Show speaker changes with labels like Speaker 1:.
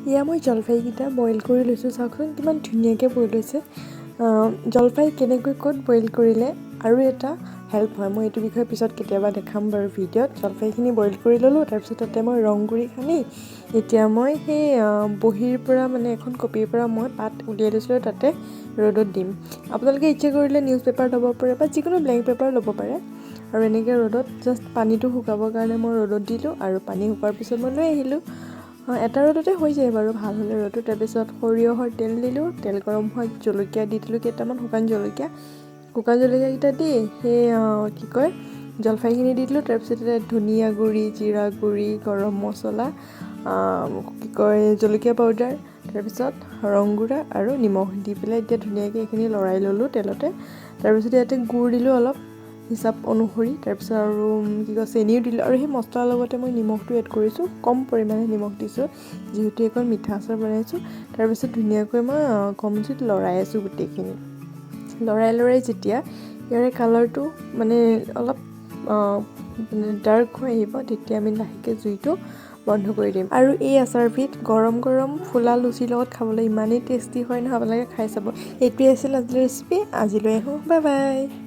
Speaker 1: ইয়া মই জলফাইকেইটা বইল কৰি লৈছোঁ। চাওকচোন কিমান ধুনীয়াকৈ বইল হৈছে। জলফাই কেনেকৈ ক'ত বইল কৰিলে আৰু এটা হেল্প হয়, মই এইটো বিষয়ে পিছত কেতিয়াবা দেখাম বাৰু ভিডিঅ'ত। জলফাইখিনি বইল কৰি ল'লোঁ, তাৰপিছত তাতে মই ৰং গুড়ি সানি এতিয়া মই সেই বহীৰ পৰা মানে এখন কপিৰ পৰা মই পাত উলিয়াই লৈছিলোঁ, তাতে ৰ'দত দিম। আপোনালোকে ইচ্ছা কৰিলে নিউজ পেপাৰ ল'ব পাৰে বা যিকোনো ব্লেংক পেপাৰ ল'ব পাৰে। আৰু এনেকৈ ৰ'দত জাষ্ট পানীটো শুকাবৰ কাৰণে মই ৰ'দত দিলোঁ, আৰু পানী শুকোৱাৰ পিছত মই লৈ আহিলোঁ। এটা ৰ'দতে হৈ যায় বাৰু, ভাল হ'লে ৰ'দটো। তাৰপিছত সৰিয়হৰ তেল দিলোঁ, তেল গৰম হোৱাত জলকীয়া দি দিলোঁ, কেইটামান শুকান জলকীয়াকেইটা দি সেই কি কয় জলফাইখিনি দি দিলোঁ। তাৰপিছত ধনিয়া গুড়ি, জিৰা গুড়ি, গৰম মছলা, কি কয় জলকীয়া পাউডাৰ, তাৰপিছত ৰং গুড়া আৰু নিমখ দি পেলাই এতিয়া ধুনীয়াকৈ এইখিনি লৰাই ল'লোঁ তেলতে। তাৰপিছত ইয়াতে গুড় দিলোঁ অলপ হিচাপ অনুসৰি, তাৰপিছত আৰু কি কয় চেনিও দিলোঁ। আৰু সেই মছলাৰ লগতে মই নিমখটো এড কৰিছোঁ, কম পৰিমাণে নিমখ দিছোঁ যিহেতু এখন মিঠা আচাৰ বনাইছোঁ। তাৰপিছত ধুনীয়াকৈ মই কম জুইত লৰাই আছোঁ গোটেইখিনি। লৰাই যেতিয়া ইয়াৰে কালাৰটো মানে অলপ ডাৰ্ক হৈ আহিব, তেতিয়া আমি লাহেকৈ জুইটো বন্ধ কৰি দিম। আৰু এই আচাৰবিধ গৰম গৰম ফুলা লুচিৰ লগত খাবলৈ ইমানেই টেষ্টি হয় নহয়, আপোনালোকে খাই চাব। এইটোৱে আছিল আজিৰ ৰেচিপি। আজিলৈ আহোঁ, বাই বাই।